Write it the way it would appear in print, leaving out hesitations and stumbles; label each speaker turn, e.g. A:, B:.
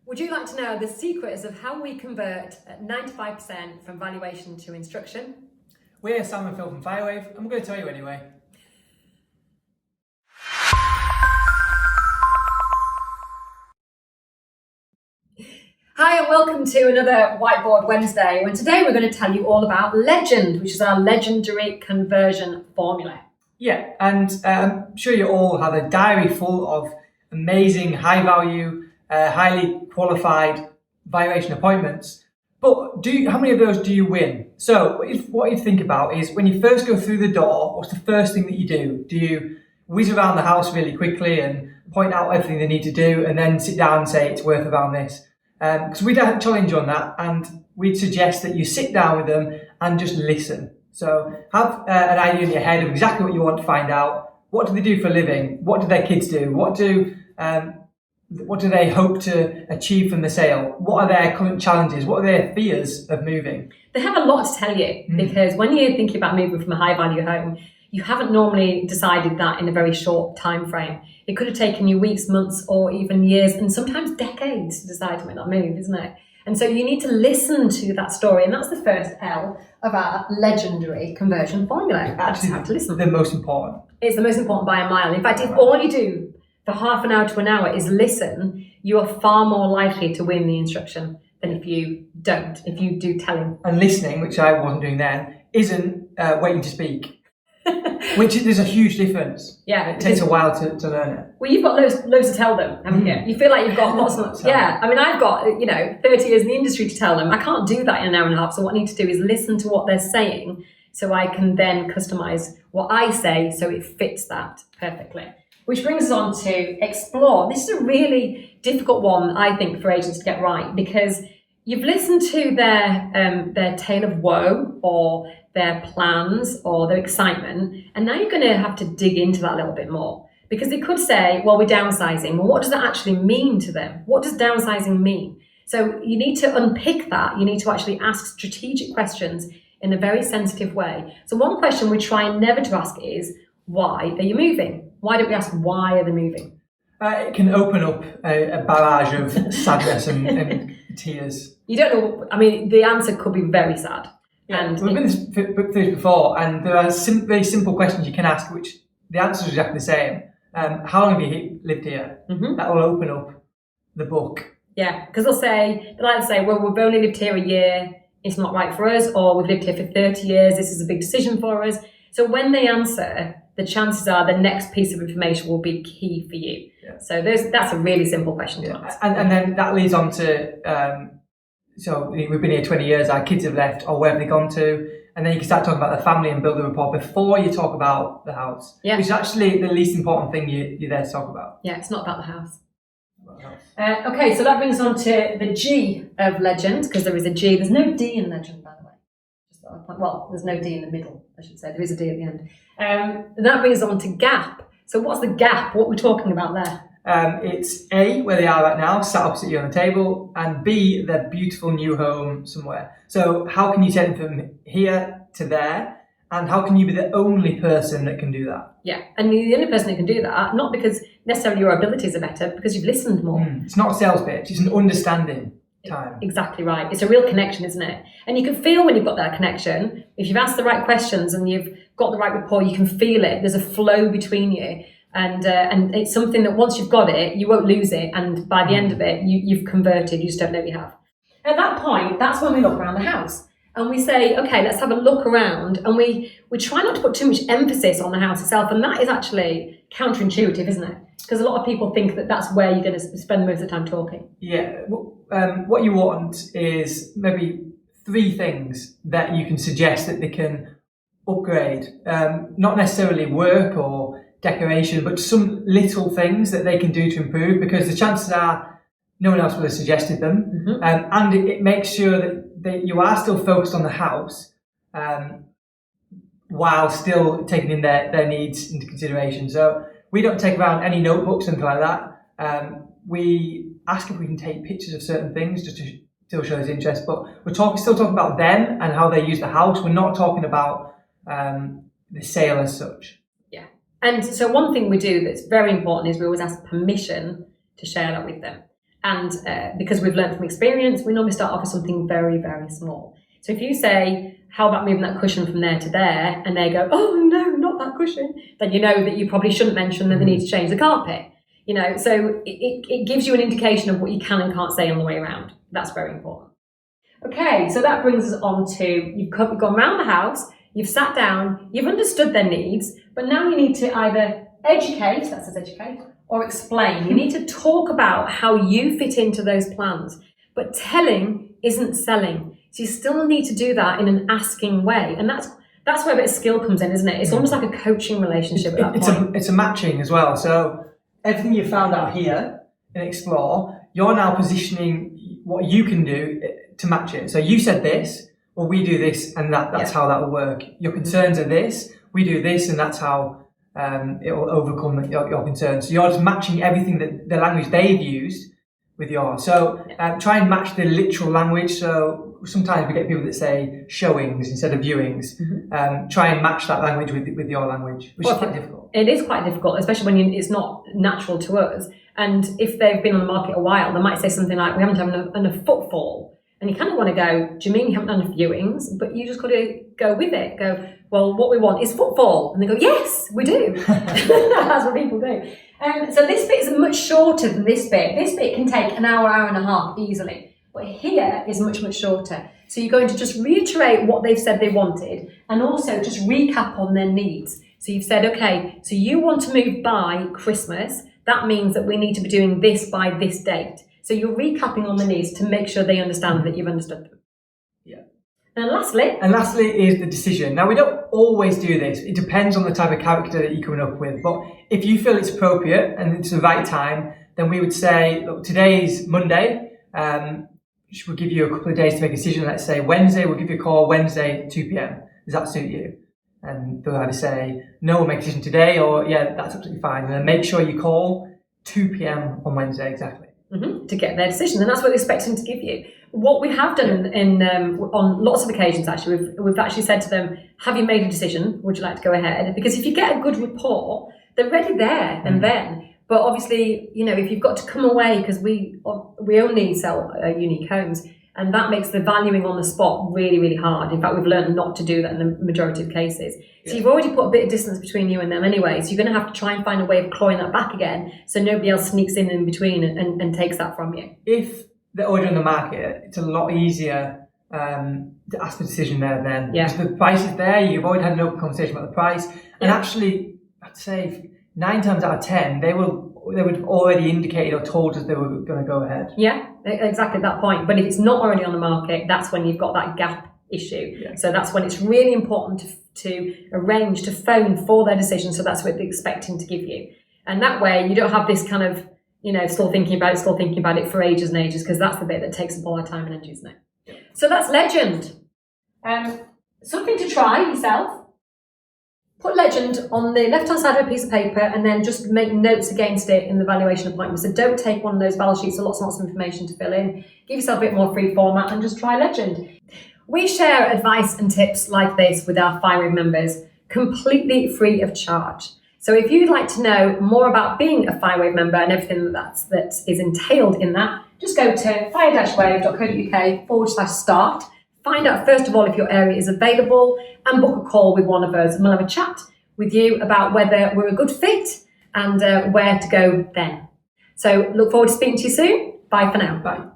A: Would you like to know the secrets of how we convert 95% from valuation to instruction?
B: We're Sam and Phil from Firewave, and we're going to tell you anyway.
A: Hi and welcome to another Whiteboard Wednesday, and today we're going to tell you all about Legend, which is our legendary conversion formula.
B: Yeah, and I'm sure you all have a diary full of amazing, high value, highly qualified valuation appointments. But how many of those do you win? So what you think about is when you first go through the door, what's the first thing that you do? Do you whiz around the house really quickly and point out everything they need to do and then sit down and say it's worth around this? Because we'd have a challenge on that, and we'd suggest that you sit down with them and just listen. So have an idea in your head of exactly what you want to find out. What do they do for a living? What do their kids do? What do they hope to achieve from the sale? What are their current challenges? What are their fears of moving?
A: They have a lot to tell you because when you're thinking about moving from a high value home, you haven't normally decided that in a very short time frame. It could have taken you weeks, months, or even years, and sometimes decades to decide to make that move, isn't it? And so you need to listen to that story, and that's the first L of our legendary conversion formula.
B: Actually,
A: have to listen.
B: The most important.
A: It's the most important by a mile. In fact, if all you do for half an hour to an hour is listen, you are far more likely to win the instruction than if you don't, if you do telling.
B: And listening, which I wasn't doing then, isn't waiting to speak. Which there's a huge difference.
A: Yeah,
B: it takes a while to learn it.
A: Well, you've got loads to tell them, haven't you? You feel like you've got lots of yeah. I mean, I've got 30 years in the industry to tell them. I can't do that in an hour and a half. So what I need to do is listen to what they're saying, so I can then customize what I say so it fits that perfectly. Which brings us on to explore. This is a really difficult one, I think, for agents to get right, because you've listened to their tale of woe or their plans or their excitement, and now you're going to have to dig into that a little bit more, because they could say, well, we're downsizing. Well, what does that actually mean to them? What does downsizing mean? So you need to unpick that. You need to actually ask strategic questions in a very sensitive way. So one question we try never to ask is, why are you moving? Why don't we ask, why are they moving?
B: It can open up a barrage of sadness and tears.
A: You don't know. I mean, the answer could be very sad.
B: Yeah, and we've been through this before, and there are very simple questions you can ask, which the answer is exactly the same. How long have you lived here? That will open up the book.
A: Yeah, because they like to say, well, we've only lived here a year, it's not right for us, or we've lived here for 30 years, this is a big decision for us. So when they answer, the chances are the next piece of information will be key for you. Yeah. So that's a really simple question to ask.
B: And then that leads on to, so we've been here 20 years, our kids have left, or where have they gone to? And then you can start talking about the family and build a rapport before you talk about the house, which is actually the least important thing you're there to talk about.
A: Yeah, it's not about the house. Okay, so that brings on to the G of Legend, because there is a G. There's no D in Legend, by the way. Well, there's no D in the middle, I should say. There is a D at the end. And that brings on to gap. So what's the gap? What we're talking about there?
B: It's A, where they are right now, sat opposite you on the table, and B, their beautiful new home somewhere. So how can you take them from here to there, and how can you be the only person that can do that?
A: Yeah, and you're the only person that can do that, not because necessarily your abilities are better, but because you've listened more.
B: It's not a sales pitch, it's an understanding time.
A: Exactly right. It's a real connection, isn't it? And you can feel when you've got that connection. If you've asked the right questions and you've got the right rapport, you can feel it. There's a flow between you. And it's something that once you've got it, you won't lose it. And by the end of it, you've converted. You just don't know you have. At that point, that's when we look around the house. And we say, okay, let's have a look around. And we try not to put too much emphasis on the house itself. And that is actually counterintuitive, isn't it? Because a lot of people think that that's where you're going to spend most of the time talking.
B: Yeah. What you want is maybe 3 things that you can suggest that they can upgrade. Not necessarily work or decoration, but some little things that they can do to improve, because the chances are no one else would have suggested them. And it makes sure that you are still focused on the house while still taking in their needs into consideration. So we don't take around any notebooks, anything like that. We ask if we can take pictures of certain things just to still show his interest, but we're still talking about them and how they use the house. We're not talking about the sale as such.
A: Yeah. And so one thing we do that's very important is we always ask permission to share that with them. And because we've learned from experience, we normally start off with something very, very small. So if you say, how about moving that cushion from there to there? And they go, oh no, not that cushion. Then you know that you probably shouldn't mention that they need to change the carpet. So it gives you an indication of what you can and can't say on the way around. That's very important. Okay, so that brings us on to, you've gone around the house, you've sat down, you've understood their needs, but now you need to either educate, that says educate, or explain. You need to talk about how you fit into those plans. But telling isn't selling. So you still need to do that in an asking way. And that's where a bit of skill comes in, isn't it? It's almost like a coaching relationship at that point.
B: It's a matching as well. So everything you found out here in Explore, you're now positioning what you can do to match it. So you said this, well, we do this, and that's how that will work. Your concerns are this, we do this, and that's how it will overcome your concerns. So you're just matching everything that the language they've used with yours. So try and match the literal language. So sometimes we get people that say showings instead of viewings. Try and match that language with your language, which is quite difficult.
A: It is quite difficult, especially when it's not natural to us. And if they've been on the market a while, they might say something like, we haven't had enough footfall. And you kind of want to go, do you mean you haven't done enough viewings? But you just got to go with it. Go, well, what we want is footfall. And they go, yes, we do. That's what people do. So this bit is much shorter than this bit. This bit can take an hour, hour and a half easily. But here is much, much shorter. So you're going to just reiterate what they've said they wanted and also just recap on their needs. So you've said, okay, so you want to move by Christmas. That means that we need to be doing this by this date. So you're recapping on the needs to make sure they understand that you've understood them.
B: Yeah.
A: And lastly
B: is the decision. Now, we don't always do this. It depends on the type of character that you're coming up with. But if you feel it's appropriate and it's the right time, then we would say, look, today's Monday. We'll give you a couple of days to make a decision. Let's say Wednesday, we'll give you a call Wednesday, 2 p.m. Does that suit you? And they'll either say, no, we'll make a decision today, or yeah, that's absolutely fine. And then make sure you call 2 p.m. on Wednesday, exactly.
A: To get their decision, and that's what they're expecting to give you. What we have done on lots of occasions, actually, we've actually said to them, have you made a decision? Would you like to go ahead? Because if you get a good rapport, they're ready there and then. But obviously, if you've got to come away, because we only sell unique homes, and that makes the valuing on the spot really, really hard. In fact, we've learned not to do that in the majority of cases. So you've already put a bit of distance between you and them anyway. So you're going to have to try and find a way of clawing that back again so nobody else sneaks in between and takes that from you.
B: If they're already on the market, it's a lot easier to ask for a decision there then. Because the price is there, you've already had an open conversation about the price. And actually, I'd say 9 times out of 10, they would have already indicated or told us they were going to go ahead. Yeah,
A: exactly that point. But if it's not already on the market, that's when you've got that gap issue. So that's when it's really important to arrange to phone for their decision. So that's what they're expecting to give you. And that way you don't have this kind of, still thinking about it for ages and ages, because that's the bit that takes up all our time and energy, isn't it? So that's legend. Something to try yourself. Put legend on the left-hand side of a piece of paper and then just make notes against it in the valuation appointment. So don't take one of those value sheets with lots and lots of information to fill in. Give yourself a bit more free format and just try legend. We share advice and tips like this with our FireWave members, completely free of charge. So if you'd like to know more about being a FireWave member and everything that is entailed in that, just go to fire-wave.co.uk/start. Find out, first of all, if your area is available and book a call with one of us. And we'll have a chat with you about whether we're a good fit and where to go then. So look forward to speaking to you soon. Bye for now.
B: Bye.